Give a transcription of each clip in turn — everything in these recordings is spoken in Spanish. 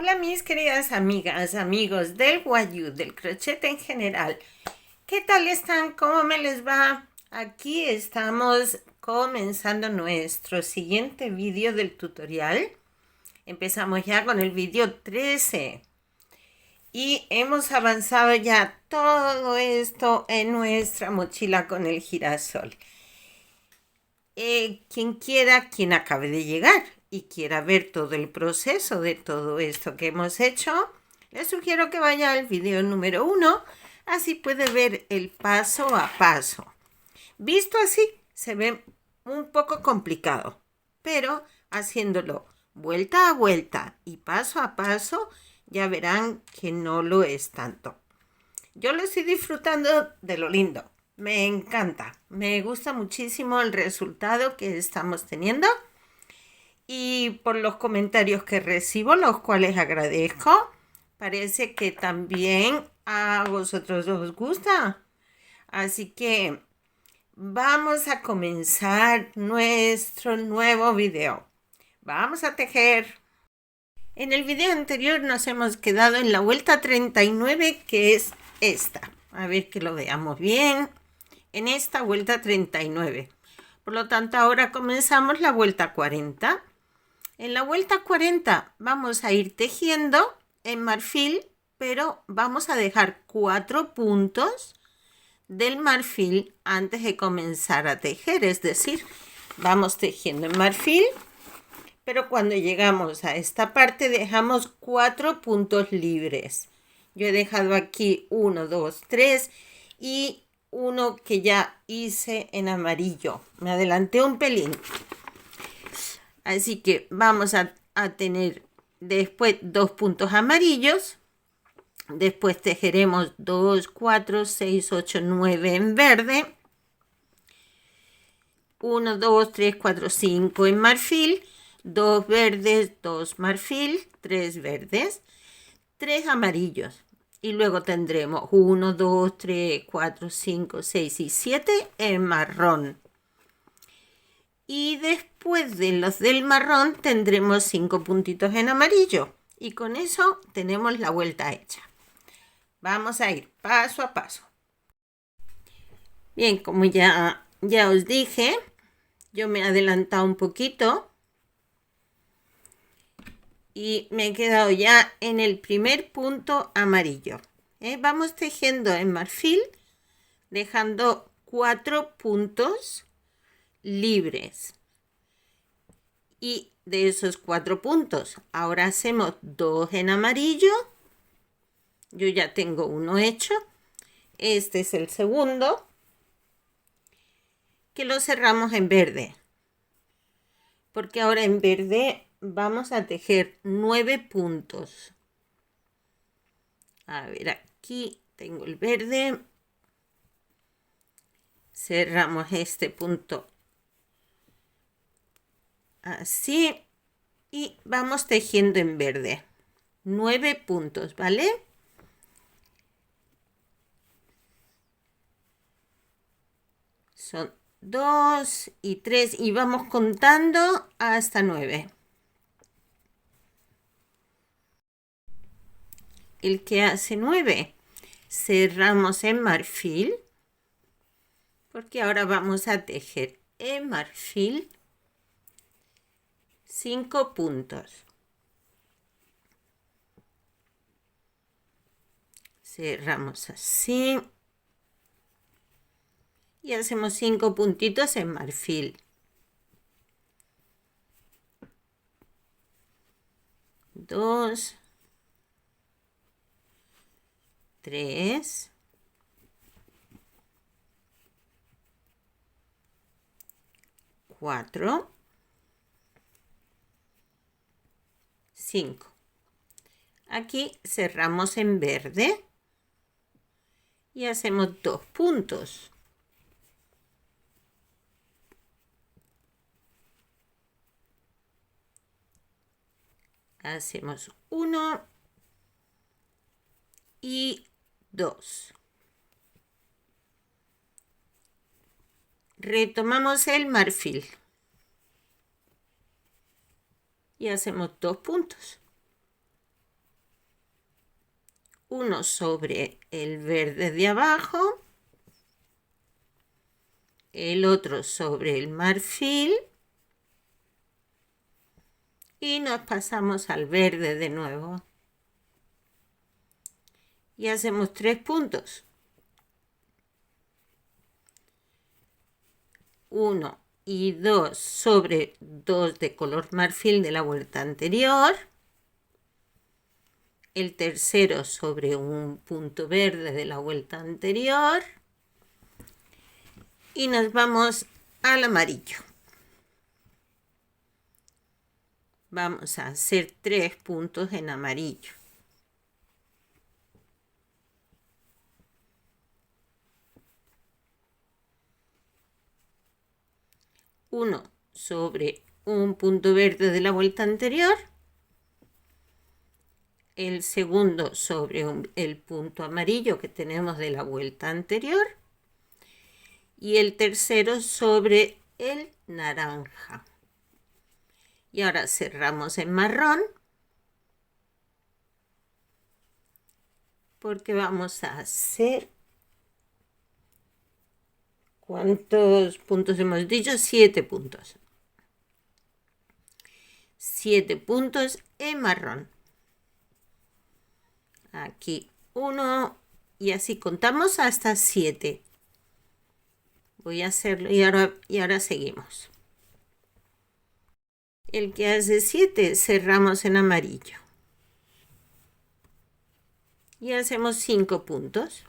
Hola mis queridas amigas, amigos del Wayuu, del crochet en general. ¿Qué tal están? ¿Cómo me les va? Aquí estamos comenzando nuestro siguiente vídeo del tutorial. Empezamos ya con el vídeo 13. Y hemos avanzado ya todo esto en nuestra mochila con el girasol. Quien acabe de llegar y quiera ver todo el proceso de todo esto que hemos hecho, les sugiero que vaya al video número 1, así puede ver el paso a paso. Visto así, se ve un poco complicado, pero haciéndolo vuelta a vuelta y paso a paso, ya verán que no lo es tanto. Yo lo estoy disfrutando de lo lindo. Me encanta, me gusta muchísimo el resultado que estamos teniendo y por los comentarios que recibo, los cuales agradezco, parece que también a vosotros os gusta. Así que vamos a comenzar nuestro nuevo video. Vamos a tejer. En el video anterior nos hemos quedado en la vuelta 39, que es esta. A ver que lo veamos bien. En esta vuelta 39. Por lo tanto, ahora comenzamos la vuelta 40. En la vuelta 40 vamos a ir tejiendo en marfil, pero vamos a dejar 4 puntos del marfil antes de comenzar a tejer. Es decir, vamos tejiendo en marfil, pero cuando llegamos a esta parte dejamos 4 puntos libres. Yo he dejado aquí 1, 2, 3 y uno que ya hice en amarillo. Me adelanté un pelín. Así que vamos a tener después 2 puntos amarillos. Después tejeremos 2, 4, 6, 8, 9 en verde. 1, 2, 3, 4, 5 en marfil. 2 verdes, 2 marfil, 3 verdes, 3 amarillos. Y luego tendremos 1, 2, 3, 4, 5, 6 y 7 en marrón. Y después de los del marrón tendremos 5 puntitos en amarillo. Y con eso tenemos la vuelta hecha. Vamos a ir paso a paso. Bien, como ya os dije, yo me he adelantado un poquito. Y me he quedado ya en el primer punto amarillo. Vamos tejiendo en marfil, dejando 4 puntos libres. Y de esos 4 puntos, ahora hacemos 2 en amarillo. Yo ya tengo uno hecho. Este es el segundo, que lo cerramos en verde. Porque ahora en verde vamos a tejer 9 puntos. A ver, aquí tengo el verde. Cerramos este punto así y vamos tejiendo en verde 9 puntos, ¿vale? Son 2 y 3 y vamos contando hasta 9. El que hace 9 cerramos en marfil, porque ahora vamos a tejer en marfil 5 puntos. Cerramos así y hacemos 5 puntitos en marfil. 2, 3, 4, 5. Aquí cerramos en verde y hacemos 2 puntos. Hacemos 1 y 2. Retomamos el marfil y hacemos 2 puntos. uno sobre el verde de abajo, el otro sobre el marfil y nos pasamos al verde de nuevo y hacemos 3 puntos. 1 y 2 sobre 2 de color marfil de la vuelta anterior, el tercero sobre un punto verde de la vuelta anterior y nos vamos al amarillo. Vamos a hacer 3 puntos en amarillo. Uno sobre un punto verde de la vuelta anterior, el segundo sobre el punto amarillo que tenemos de la vuelta anterior y el tercero sobre el naranja. Y ahora cerramos en marrón porque vamos a hacer, ¿cuántos puntos hemos dicho? 7 puntos. 7 puntos en marrón. Aquí 1 y así contamos hasta 7. Voy a hacerlo y ahora seguimos. El que hace 7 cerramos en amarillo. Y hacemos 5 puntos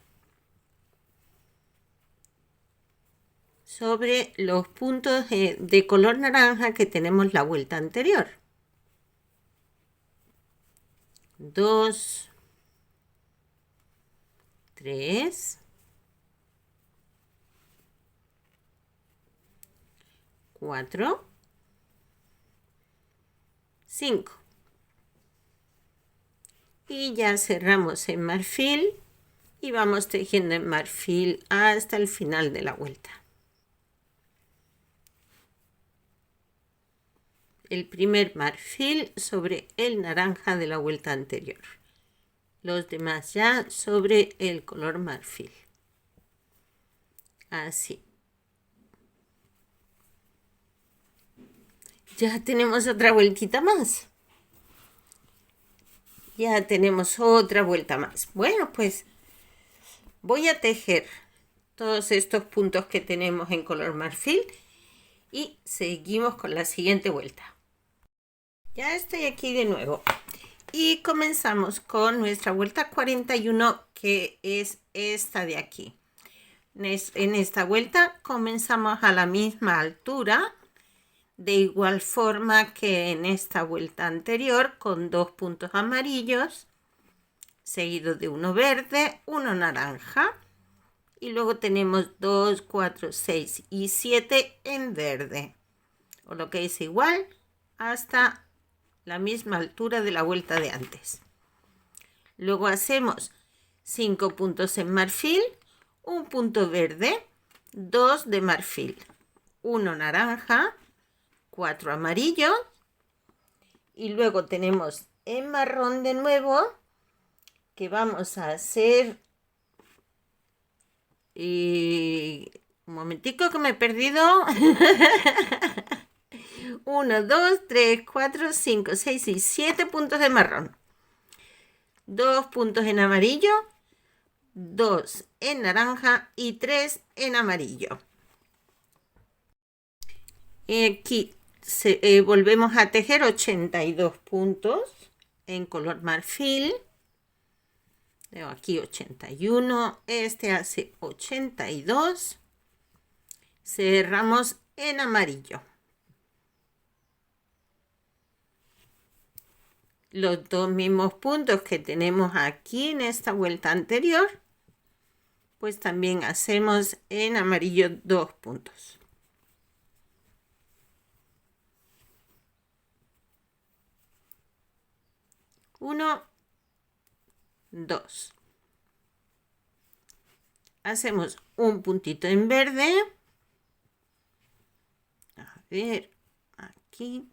sobre los puntos de color naranja que tenemos la vuelta anterior. 2, 3, 4, 5. Y ya cerramos en marfil y vamos tejiendo en marfil hasta el final de la vuelta. El primer marfil sobre el naranja de la vuelta anterior. Los demás ya sobre el color marfil. Así. Ya tenemos otra vueltita más. Ya tenemos otra vuelta más. Bueno, pues voy a tejer todos estos puntos que tenemos en color marfil y seguimos con la siguiente vuelta. Ya estoy aquí de nuevo y comenzamos con nuestra vuelta 41, que es esta de aquí. En esta vuelta comenzamos a la misma altura, de igual forma que en esta vuelta anterior, con 2 puntos amarillos, seguido de uno verde, uno naranja, y luego tenemos 2, 4, 6 y 7 en verde, o lo que es igual hasta la misma altura de la vuelta de antes. Luego hacemos 5 puntos en marfil, un punto verde, 2 de marfil, 1 naranja, 4 amarillos y luego tenemos en marrón de nuevo, que vamos a hacer un momentico que me he perdido. 1, 2, 3, 4, 5, 6 y 7 puntos de marrón, 2 puntos en amarillo, 2 en naranja y 3 en amarillo. Aquí volvemos a tejer 82 puntos en color marfil. Veo aquí 81, este hace 82. Cerramos en amarillo. Los 2 mismos puntos que tenemos aquí en esta vuelta anterior, pues también hacemos en amarillo 2 puntos. 1, 2. Hacemos un puntito en verde. A ver, aquí.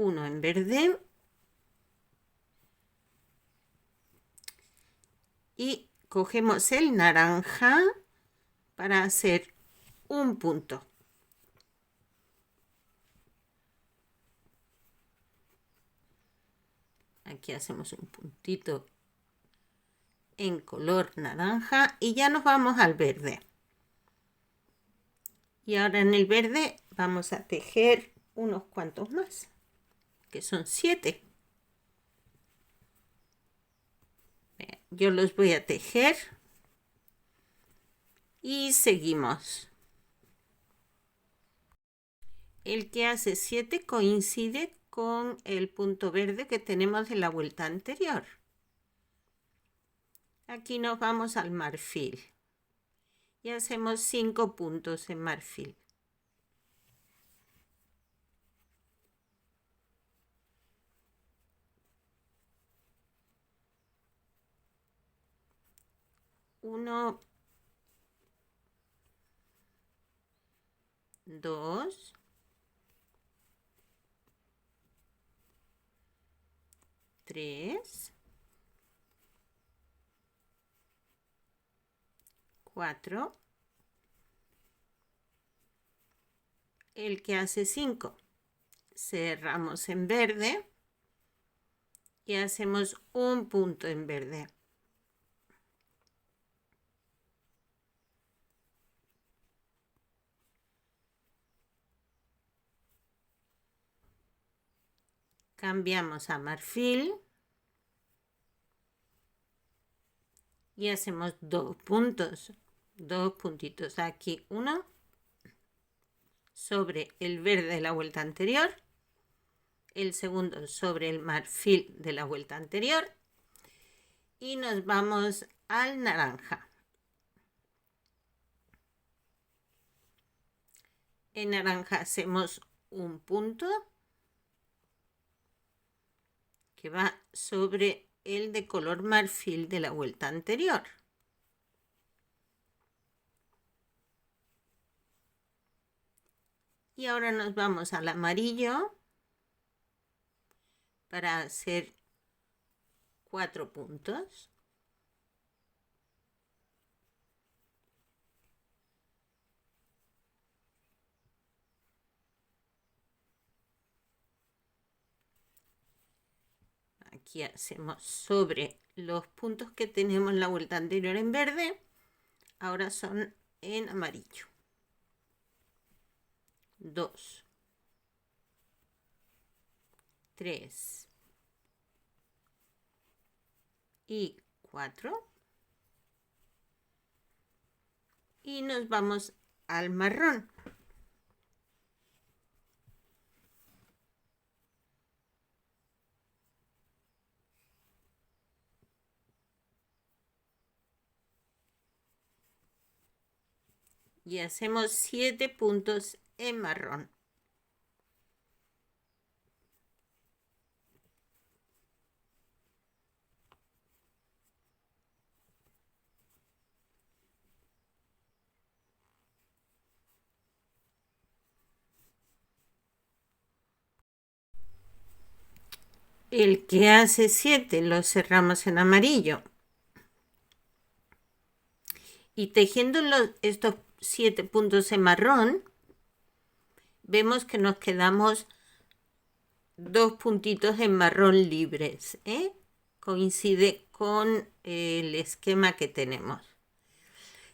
uno en verde y cogemos el naranja para hacer un punto. Aquí hacemos un puntito en color naranja y ya nos vamos al verde. Y ahora en el verde vamos a tejer unos cuantos más, que son 7. Yo los voy a tejer y seguimos. El que hace 7 coincide con el punto verde que tenemos de la vuelta anterior. Aquí nos vamos al marfil y hacemos 5 puntos en marfil. Uno, 2, 3, 4. El que hace 5. Cerramos en verde y hacemos un punto en verde. Cambiamos a marfil y hacemos 2 puntos, 2 puntitos aquí, uno sobre el verde de la vuelta anterior, el segundo sobre el marfil de la vuelta anterior y nos vamos al naranja. En naranja hacemos un punto que va sobre el de color marfil de la vuelta anterior. Y ahora nos vamos al amarillo para hacer 4 puntos. Aquí hacemos sobre los puntos que tenemos en la vuelta anterior en verde, ahora son en amarillo. 2, 3 y 4. Y nos vamos al marrón. Y hacemos 7 puntos en marrón. El que hace 7 lo cerramos en amarillo. Y tejiendo estos 7 puntos en marrón, vemos que nos quedamos 2 puntitos en marrón libres, ¿eh? Coincide con el esquema que tenemos.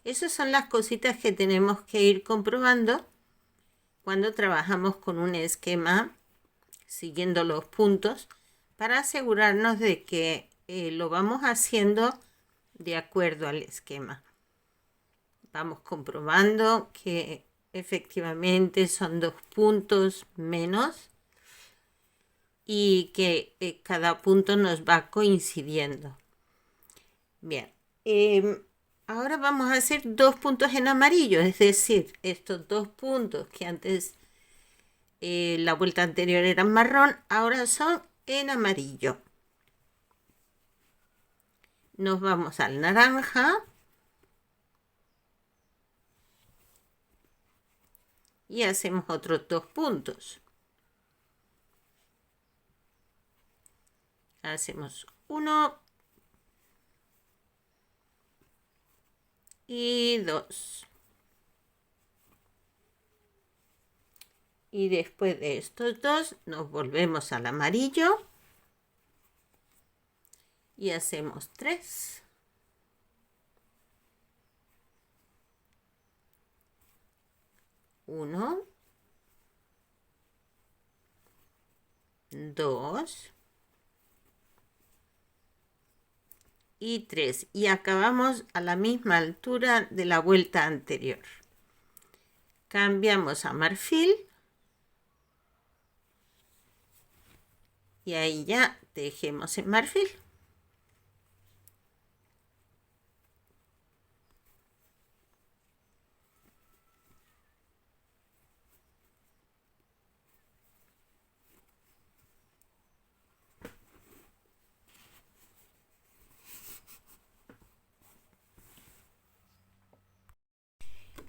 Esas son las cositas que tenemos que ir comprobando cuando trabajamos con un esquema siguiendo los puntos para asegurarnos de que lo vamos haciendo de acuerdo al esquema. Vamos comprobando que efectivamente son 2 puntos menos y que cada punto nos va coincidiendo. Bien, ahora vamos a hacer 2 puntos en amarillo, es decir, estos 2 puntos que antes la vuelta anterior eran marrón, ahora son en amarillo. Nos vamos al naranja y hacemos otros 2 puntos. hacemos 1 y 2. Y después de estos dos nos volvemos al amarillo y hacemos 3. 1, 2 y 3. Y acabamos a la misma altura de la vuelta anterior. Cambiamos a marfil. Y ahí ya tejemos en marfil.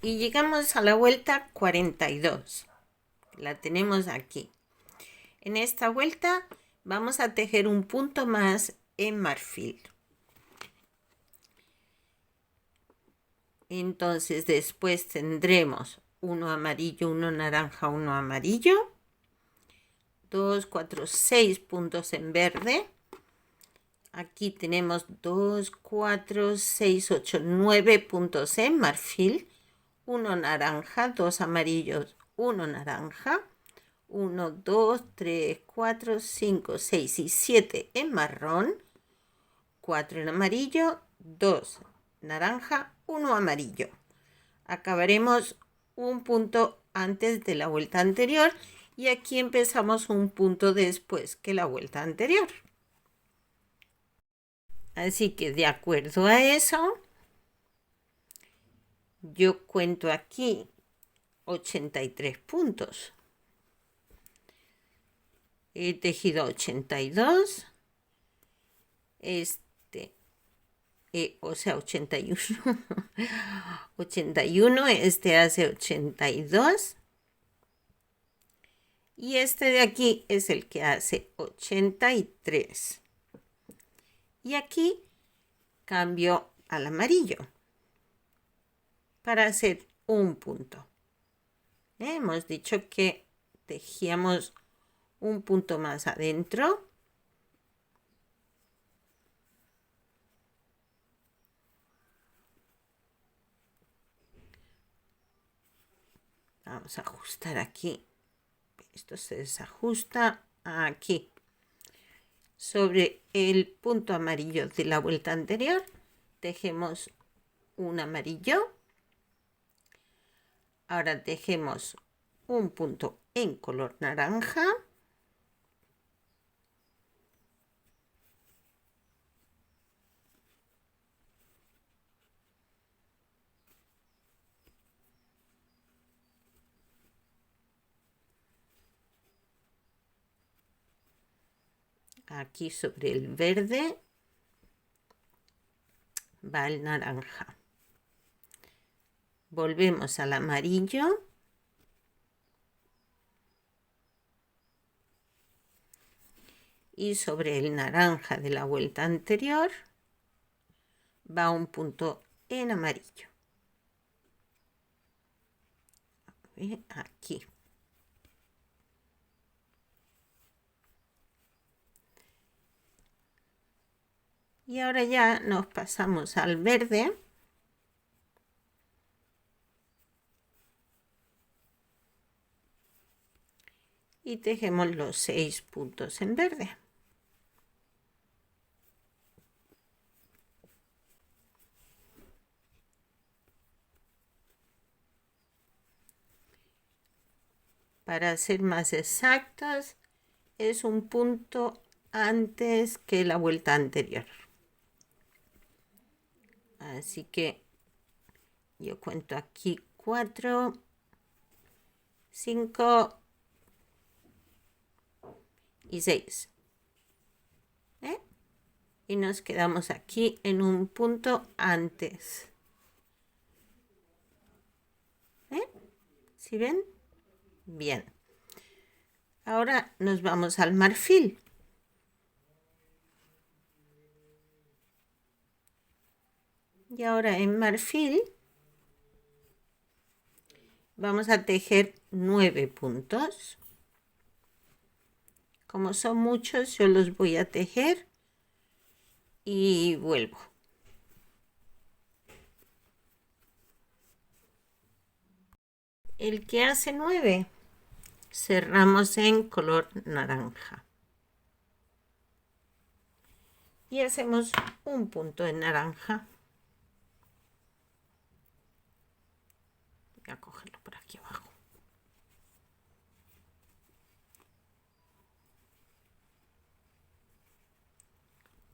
Y llegamos a la vuelta 42. La tenemos aquí. En esta vuelta vamos a tejer un punto más en marfil. Entonces después tendremos uno amarillo, uno naranja, uno amarillo, 2, 4, 6 puntos en verde. Aquí tenemos 2, 4, 6, 8, 9 puntos en marfil, uno naranja, 2 amarillos, uno naranja, 1, 2, 3, 4, 5, 6 y 7 en marrón, 4 en amarillo, 2 naranja, 1 amarillo. Acabaremos un punto antes de la vuelta anterior y aquí empezamos un punto después que la vuelta anterior. Así que de acuerdo a eso, yo cuento aquí 83 puntos. He tejido 82, o sea 81, 81, este hace 82 y este de aquí es el que hace 83. Y aquí cambio al amarillo para hacer un punto. Hemos dicho que tejíamos un punto más adentro. Vamos a ajustar aquí. Esto se desajusta aquí. Sobre el punto amarillo de la vuelta anterior, tejemos un amarillo. Ahora tejemos un punto en color naranja. Aquí sobre el verde va el naranja. Volvemos al amarillo. Y sobre el naranja de la vuelta anterior va un punto en amarillo. Aquí. Y ahora ya nos pasamos al verde. Y tejemos los 6 puntos en verde. Para ser más exactos, es un punto antes que la vuelta anterior. Así que yo cuento aquí 4, 5 y 6. Y nos quedamos aquí en un punto antes. ¿Sí ven? Bien. Ahora nos vamos al marfil. Y ahora en marfil vamos a tejer 9 puntos. Como son muchos, yo los voy a tejer y vuelvo. El que hace 9, cerramos en color naranja. Y hacemos un punto de naranja. Voy a cogerlo por aquí abajo.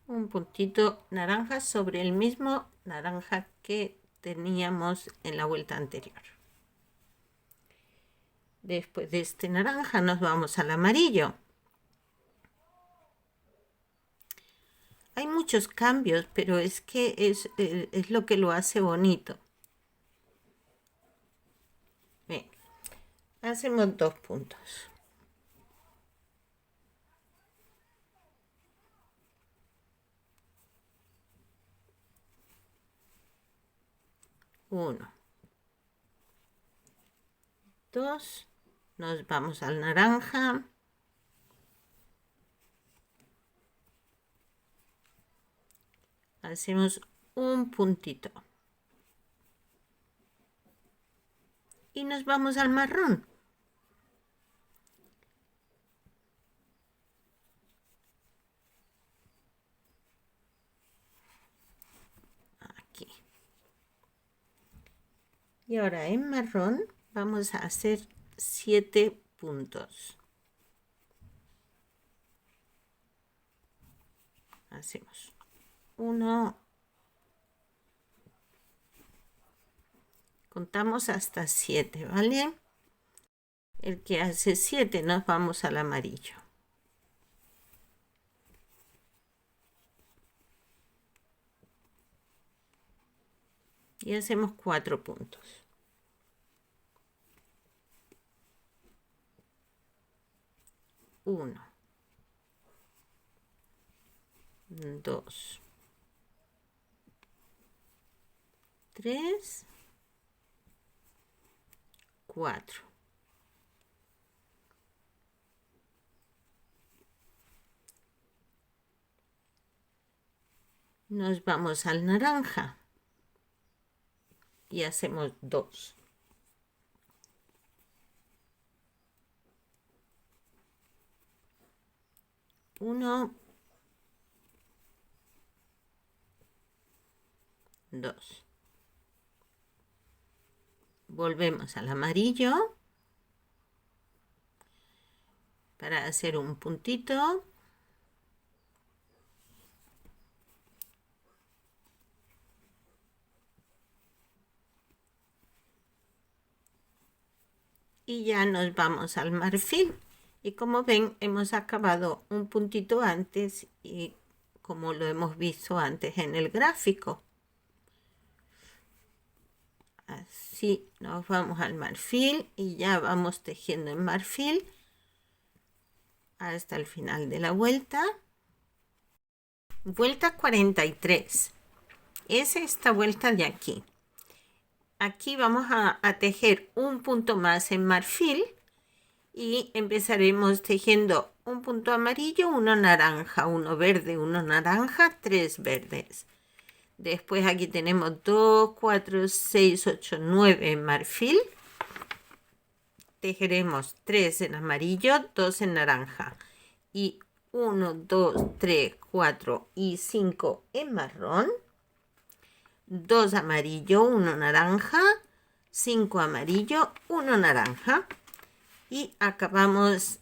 Un puntito naranja sobre el mismo naranja que teníamos en la vuelta anterior. Después de este naranja nos vamos al amarillo. Hay muchos cambios, pero es que es lo que lo hace bonito. Bien, hacemos 2 puntos. Uno, 2, nos vamos al naranja. Hacemos un puntito. Y nos vamos al marrón. Aquí. Y ahora en marrón vamos a hacer 7 puntos. Hacemos 1, contamos hasta 7, ¿vale? El que hace 7 nos vamos al amarillo. Y hacemos 4 puntos. 1, 2, 3, 4. Nos vamos al naranja y hacemos 2. 1, 2. Volvemos al amarillo para hacer un puntito. Y ya nos vamos al marfil. Y como ven, hemos acabado un puntito antes y como lo hemos visto antes en el gráfico. Así nos vamos al marfil y ya vamos tejiendo en marfil hasta el final de la vuelta. Vuelta 43. Es esta vuelta de aquí. Aquí vamos a tejer un punto más en marfil y empezaremos tejiendo un punto amarillo, uno naranja, uno verde, uno naranja, 3 verdes. Después aquí tenemos 2, 4, 6, 8, 9 en marfil. Tejeremos 3 en amarillo, 2 en naranja y 1, 2, 3, 4 y 5 en marrón. 2 amarillo, 1 naranja, 5 amarillo, 1 naranja. Y acabamos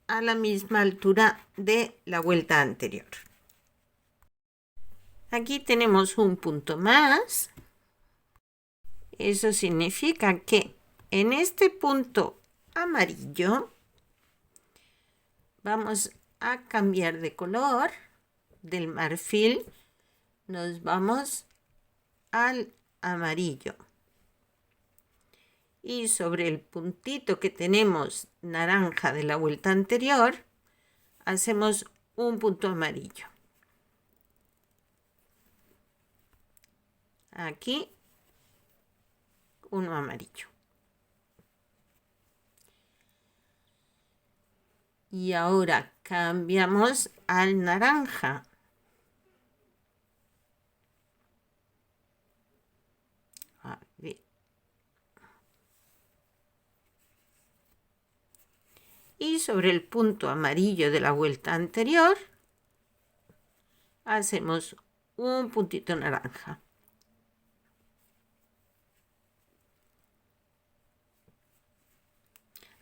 a la misma altura de la vuelta anterior. Aquí tenemos un punto más. Eso significa que en este punto amarillo vamos a cambiar de color. Del marfil nos vamos al amarillo. Y sobre el puntito que tenemos naranja de la vuelta anterior, hacemos un punto amarillo. Aquí uno amarillo. Y ahora cambiamos al naranja. A ver. Y sobre el punto amarillo de la vuelta anterior, hacemos un puntito naranja.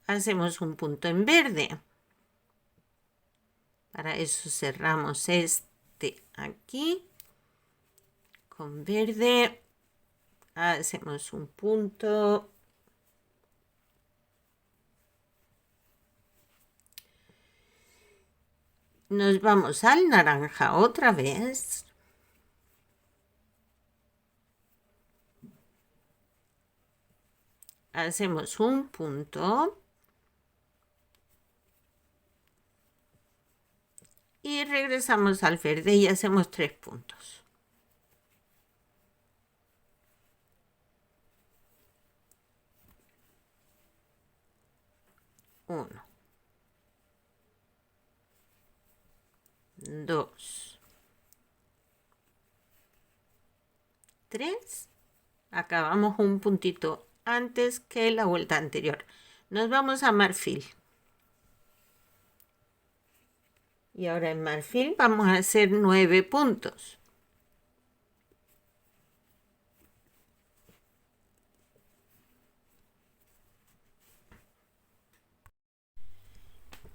Hacemos un punto en verde. Para eso cerramos este aquí con verde. Hacemos un punto. Nos vamos al naranja otra vez. Hacemos un punto. Y regresamos al verde y hacemos 3 puntos. Uno. 2. 3. Acabamos un puntito antes que la vuelta anterior. Nos vamos a marfil. Y ahora en marfil vamos a hacer 9 puntos.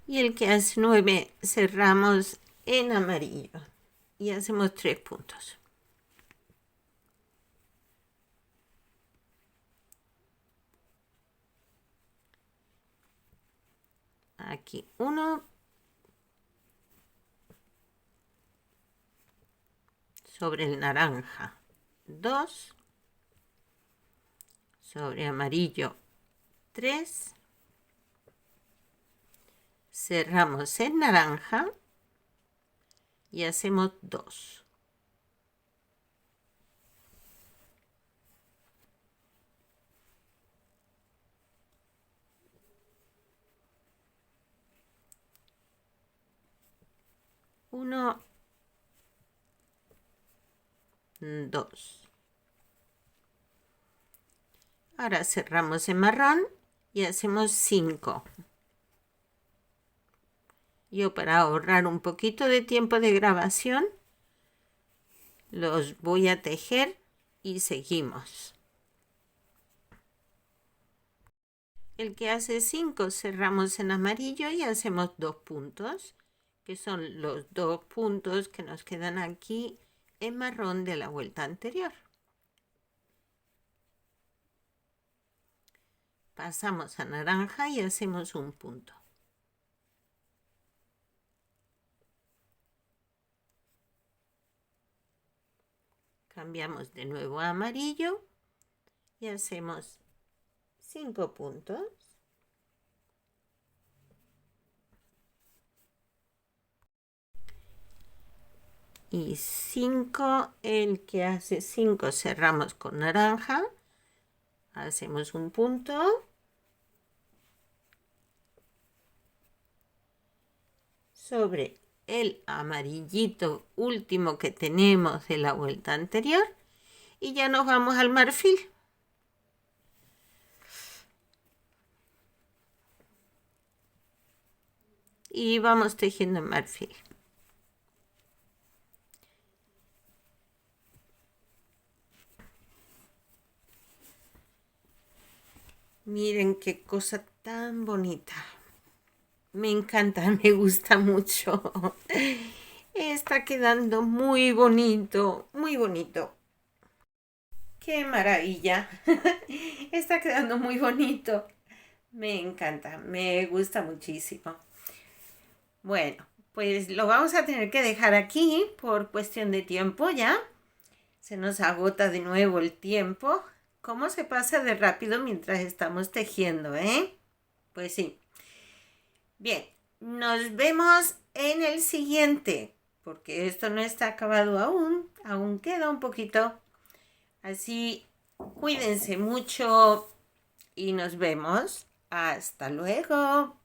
Y el que hace 9 cerramos en amarillo. Y hacemos 3 puntos. Aquí 1. Sobre el naranja 2. Sobre amarillo 3. Cerramos en naranja y hacemos 2. Uno, 2. Ahora cerramos en marrón y hacemos 5. Yo, para ahorrar un poquito de tiempo de grabación, los voy a tejer y seguimos. El que hace 5 cerramos en amarillo y hacemos 2 puntos, que son los 2 puntos que nos quedan aquí en marrón de la vuelta anterior. Pasamos a naranja y hacemos un punto. Cambiamos de nuevo a amarillo y hacemos 5 puntos. Y 5, el que hace 5 cerramos con naranja. Hacemos un punto. Sobre el amarillito último que tenemos de la vuelta anterior. Y ya nos vamos al marfil. Y vamos tejiendo en marfil. Miren qué cosa tan bonita. Me encanta, me gusta mucho. Está quedando muy bonito, muy bonito. ¡Qué maravilla! Está quedando muy bonito. Me encanta, me gusta muchísimo. Bueno, pues lo vamos a tener que dejar aquí por cuestión de tiempo ya. Se nos agota de nuevo el tiempo. ¿Cómo se pasa de rápido mientras estamos tejiendo, eh? Pues sí. Bien, nos vemos en el siguiente, porque esto no está acabado aún. Aún queda un poquito. Así, cuídense mucho y nos vemos. Hasta luego.